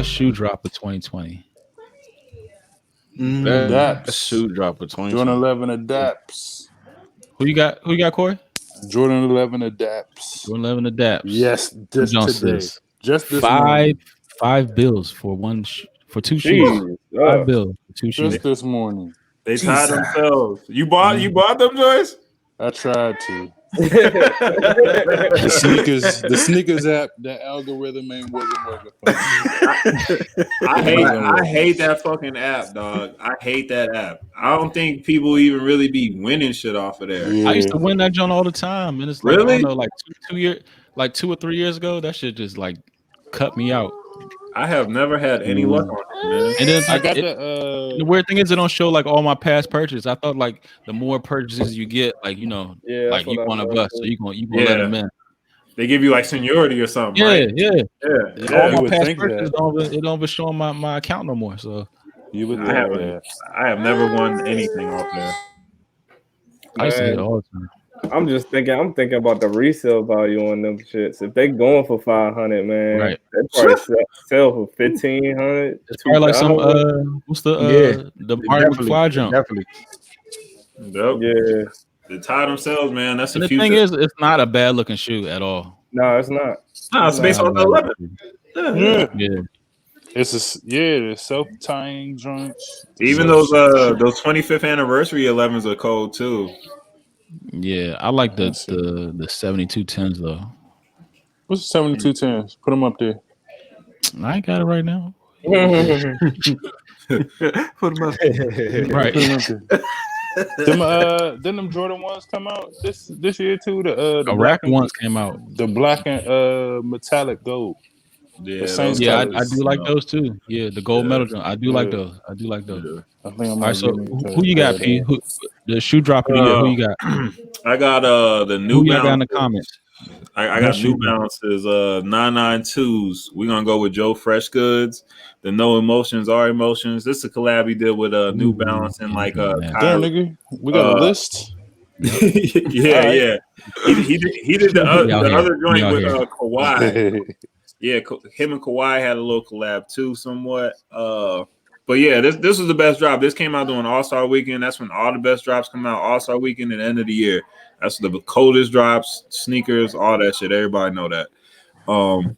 best shoe drop of 2020. Best Daps. shoe drop of 2020. Jordan 11 Adapts. Who you got? Who you got, Corey? Jordan 11 Adapts. Jordan 11 Adapts. Yes, just today. Just this five morning. $5 for two shoes. Jesus. $5 for two shoes. Just this morning. They tied themselves. You bought them, Joyce? I tried to. The sneakers app, that algorithm wasn't working for me. I hate that fucking app, dog. I hate that app. I don't think people even really be winning shit off of there. Yeah. I used to win that joint all the time, and it's like, Really? I don't know, like 2 or 3 years ago, that shit just like cut me out. I have never had any luck on it, man. And then I got the weird thing is it don't show like all my past purchases. I thought like the more purchases you get, like like you want a bus, so you gonna let them in. They give you like seniority or something, right? Yeah. Yeah. All would my past think purchases that. don't even show on my account no more. So You would I think haven't. that. I have never won anything off there. I used to hit Man. it all the time. I'm thinking about the resale value on them shits. If they going for 500, man, Right. they probably sell for 1,500. It's probably like some 2,000. what's the Martin McFly jump. Definitely. Yep. Yeah, They tie themselves, man. That's And the the future. thing is, it's not a bad looking shoe at all. no, it's not. Nah, it's based on the 11. Yeah. Yeah. It's the self-tying joints. Even those 25th anniversary 11s are cold too. Yeah, I like the 7210s though. What's the 7210s? Put them up there. I ain't got it right now. Put them up. Right. Put 'em up there. Didn't them Jordan ones come out this year too? The The rack ones came out. the black and metallic gold. Yeah, same those Yeah, I colors. do like those too. Yeah, the gold Yeah. medal jump. I do like Yeah. those. I do like those. I think I'm All right, so who you got, P? P? Who, the shoe drop of the year? Who you got? I got the New Who y'all got in the Balance. comments? I got New Balances 992s. We're gonna go with Joe Fresh Goods. The No Emotions Are Emotions. This is a collab he did with New Balance and like man. Damn, Kyrie. nigga, we got a list. yeah, All right. yeah. He did the We out here. other We joint out with here. Kawhi. Yeah, him and Kawhi had a little collab too, somewhat. But yeah, this was the best drop. This came out during All-Star Weekend. That's when all the best drops come out. All-Star Weekend and end of the year. That's the coldest drops, sneakers, all that shit. Everybody know that.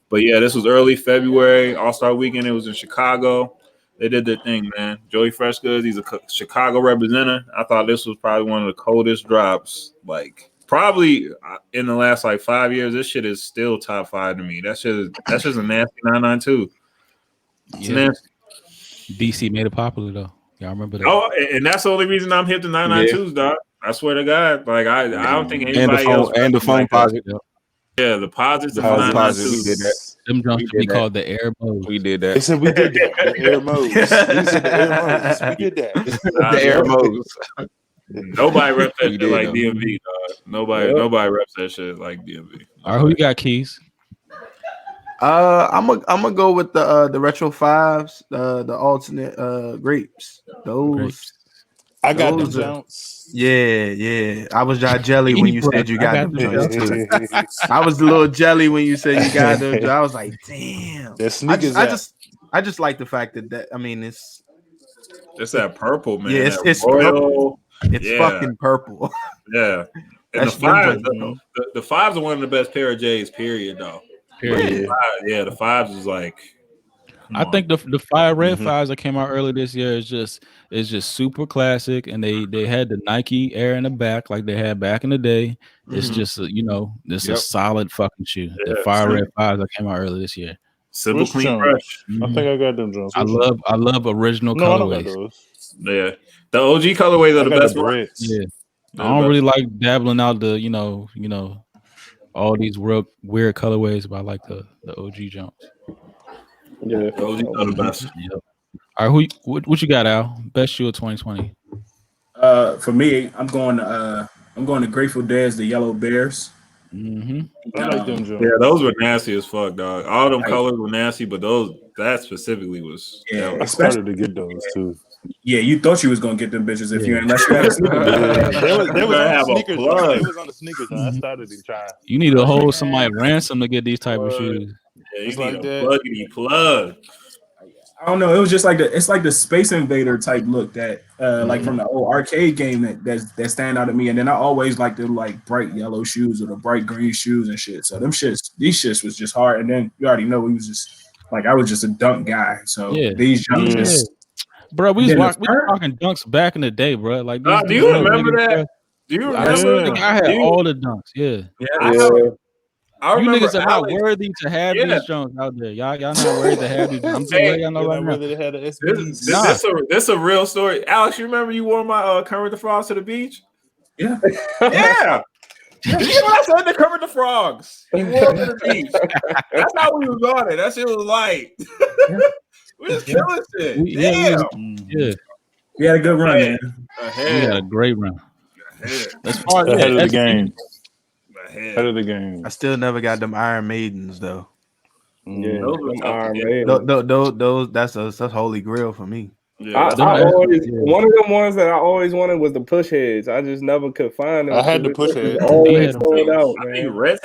But yeah, this was early February. All-Star Weekend. It was in Chicago. They did their thing, man. Joey Fresh Goods. He's a Chicago representative. I thought this was probably one of the coldest drops. Like probably in the last like 5 years, this shit is still top 5 to me. That's just a nasty 992. It's Yeah. nasty. DC made it popular though. Y'all remember that? Oh, and that's the only reason I'm hip to 992s, dog. I swear to God. Like I don't think anybody else. And the phone like that. posit. Yeah, the posits The of phone posit. 992s. We did that. Them jumps We should be did that. called the Air Mode. We did They that. said we did that. The air modes. They said the air modes. We did that. The air modes. Nobody reps that We shit did, like though. DMV, dog. Nobody reps that shit like DMV. All right, who you got, Keys? I'm gonna go with the retro fives, the alternate grapes. Those. Grapes. I got the Those are- jounts. Yeah. I was y'all jelly when you said you got I them got joints too. I was a little jelly when you said you got them. I was like, damn. The sneakers. I just like the fact that I mean it's It's that purple, man. Yeah, it's- that it's royal. yeah. fucking purple. Yeah. And That's the fives, them, the fives are one of the best pair of J's, period, though. Period. Yeah, the fives is like. I think the fire red Mhm. fives that came out earlier this year is just super classic, and they had the Nike Air in the back like they had back in the day. It's Mhm. just this Yep. a solid fucking shoe. The Yeah, fire same. red fives that came out earlier this year. Simple, Which clean, joint? fresh. I think I got them joints. I love original No, I don't got colorways. those. Yeah. The OG colorways I are the got best the ones. Brits. Yeah, They're I the don't best. really like dabbling out the all these real weird colorways, but I like the OG jumps. Yeah. The OG are the best. Yep. All right, what you got, Al? Best shoe of 2020. For me, I'm going to Grateful Dead's The Yellow Bears. Mm-hmm. I like them joints. Yeah, those were nasty as fuck, dog. All them colors were nasty, but that specifically was. Yeah. I started to get those too. Yeah, you thought you was gonna get them bitches if you Yeah. unless you had a sneaker. They was better on the have a sneakers. plug. They was on the sneakers. I started to try. You need to hold somebody ransom to get these type of What? shoes. Yeah, you It's need like a that. pluggity plug. I don't know. It was just like it's like the Space Invader type look that like from the old arcade game that stand out at me. And then I always like the like bright yellow shoes or the bright green shoes and shit. So these shits was just hard. And then you already know we was just like I was just a dunk guy. So these jumps just bro, we was talking dunks back in the day, bro. Like do you remember that? Do you remember? I had all the dunks. I remember you niggas are not worthy to have these Jones out there. Y'all not worthy to have these. I'm just letting y'all know right now. This a real story. Alex, you remember you wore my Kermit the Frogs to the beach? Yeah. Yeah. You know what I said to Kermit the Frogs? He wore them to the beach. That's how we was on it. That shit was light. We was killing shit. We had a good run, man. We had a great run. That's part ahead of the game. Ahead of the game. I still never got them Iron Maidens though. Yeah, Iron Maidens. Those that's holy grail for me. Yeah, I always one of them ones that I always wanted was the push heads. I just never could find them. I had the push heads. Always sold out, I man. think Reds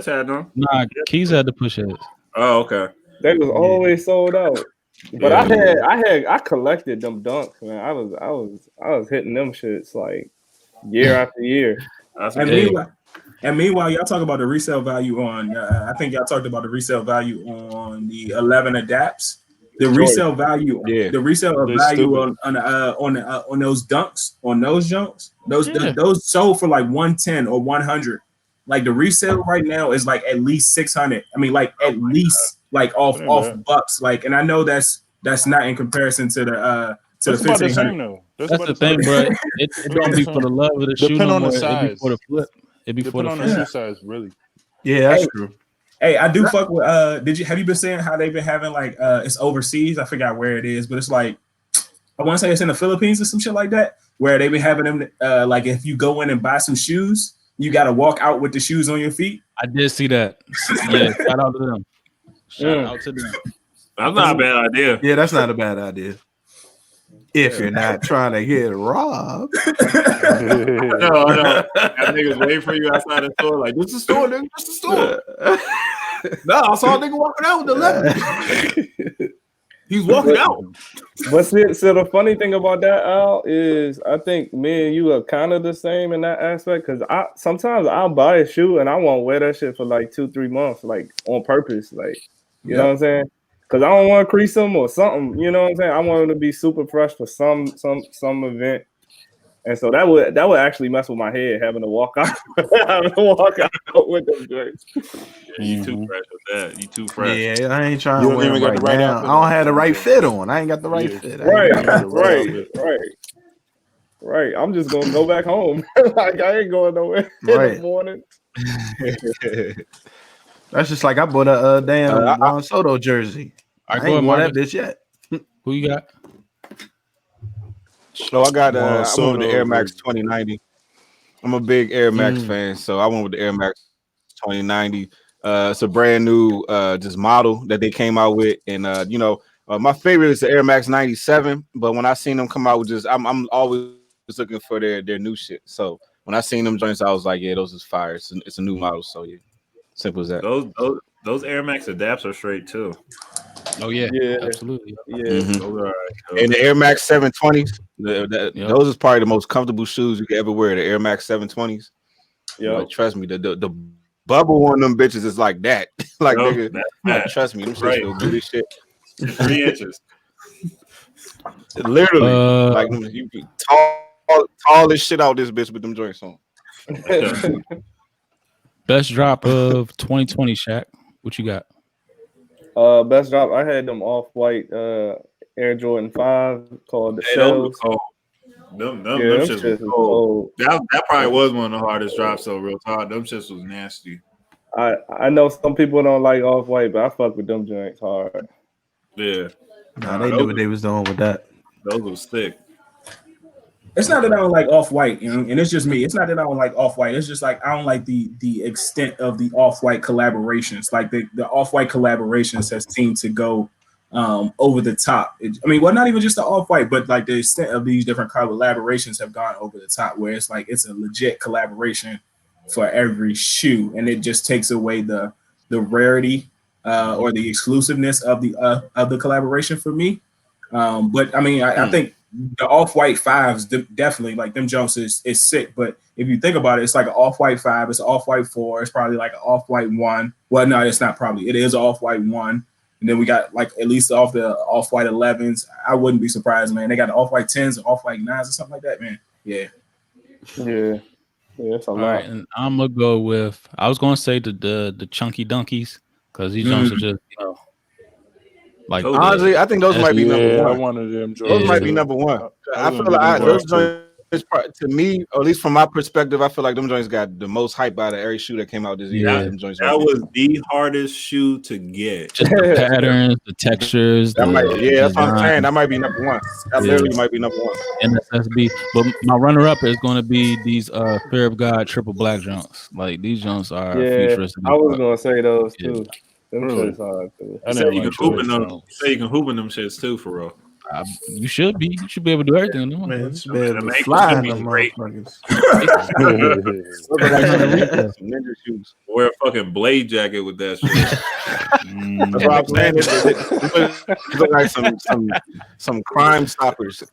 had them. Nah, Keys had the push heads. Oh, okay. They was always sold out. But I collected them dunks, man. I was hitting them shits like year after year. And meanwhile, y'all talk about the resale value on. I think y'all talked about the resale value on the 11 adapts. The resale value, the resale value on those dunks, on those junks, those sold for like 110 or 100. Like the resale right now is like at least 600. I mean, like at least like off bucks. Like, and I know that's not in comparison to the 1500. That's the thing, bro. It don't be for the love of the shoe. Depend on the size. It be for the flip. It be for the flip. Shoe size, really. Yeah, that's true. Hey, I do fuck with. Have you been seeing how they've been having like it's overseas? I forgot where it is, but it's like I want to say it's in the Philippines or some shit like that, where they've been having them like if you go in and buy some shoes, you got to walk out with the shoes on your feet. I did see that. Yeah, shout out to them. Shout out to them. That's not a bad idea. Yeah, that's not a bad idea. If you're not trying to get robbed. I know. That niggas waiting for you outside the store. Like, this is the store, nigga. This is the store. No, I saw a nigga walking out with the letter. He's walking out. But so the funny thing about that, Al, is I think me and you are kind of the same in that aspect. Because sometimes I'll buy a shoe and I won't wear that shit for like 2-3 months, like on purpose. Like, you know what I'm saying? Because I don't want to crease them or something. You know what I'm saying? I want them to be super fresh for some event. And so that would actually mess with my head having to walk out with them drinks. Yeah, you too fresh with that. You too fresh. Yeah, I ain't trying to wear them right now. I don't have the right fit on. I ain't got the right fit. Right. I'm just gonna go back home. Like I ain't going nowhere in the morning. That's just like I bought a damn Juan Soto jersey. I ain't wore that bitch yet. Who you got? So I got I went with the Air Max 2090. I'm a big Air Max fan, so I went with the Air Max 2090. It's a brand new just model that they came out with, and my favorite is the Air Max 97. But when I seen them come out with I'm always looking for their new shit. So when I seen them joints, I was like, yeah, those is fire. It's a new model, so yeah, simple as that. Those Air Max adapts are straight too. Oh yeah, absolutely. Yeah, and the Air Max 720s, those is probably the most comfortable shoes you could ever wear. The Air Max 720s. Yeah, like, trust me, the bubble on them bitches is like that. Like nigga, trust me, them shits feel good as shit. 3 inches. Literally, like you be tall as shit out this bitch with them joints on. Best drop of 2020, Shaq. What you got? Best drop. I had them off-white Air Jordan 5 called the Shells. Them shits was cold. That probably was one of the hardest drops. So real talk, them shits was nasty. I know some people don't like off-white, but I fuck with them joints hard. Yeah. Nah, they knew what they was doing with that. Those was thick. It's not that I don't like Off-White, and it's just me. It's not that I don't like Off-White. It's just like I don't like the extent of the Off-White collaborations. Like the Off-White collaborations have seemed to go over the top. Not even just the Off-White, but like the extent of these different collaborations have gone over the top, where it's like it's a legit collaboration for every shoe, and it just takes away the rarity or the exclusiveness of the collaboration for me. But I mean, I think the Off-White 5s definitely, like, them jumps is sick. But if you think about it, it's like an Off-White 5, it's an Off-White 4, it's probably like an Off-White 1. Well, no, it's not probably. It is an Off-White 1. And then we got, like, at least off the Off-White 11s. I wouldn't be surprised, man. They got the Off-White 10s, Off-White 9s, or something like that, man. Yeah. Yeah. Yeah, that's a lot. All right, and I'm gonna go with. I was gonna say the chunky donkeys because these jumps are just like. Honestly, I think those might be number one. I wanted them. Those might be number one. I feel like those joints, to me, or at least from my perspective, I feel like them joints got the most hype out of every shoe that came out this year. Yeah, that was the hardest shoe to get. Just the patterns, the textures. That's what I'm saying. That might be number one. That literally might be number one. NSSB. But my runner-up is going to be these Fear of God triple black jumps. Like, these jumps are futuristic. I was going to say those too. Them shits hard too. You say you can hoop in them. You say you can hoop in them shits too, for real. You should be. You should be able to do everything. Man, the fly in be them great. motherfuckers. Ninja shoes. Wear a fucking blade jacket with that shit. That's what I'm saying. It look like some Crime Stoppers.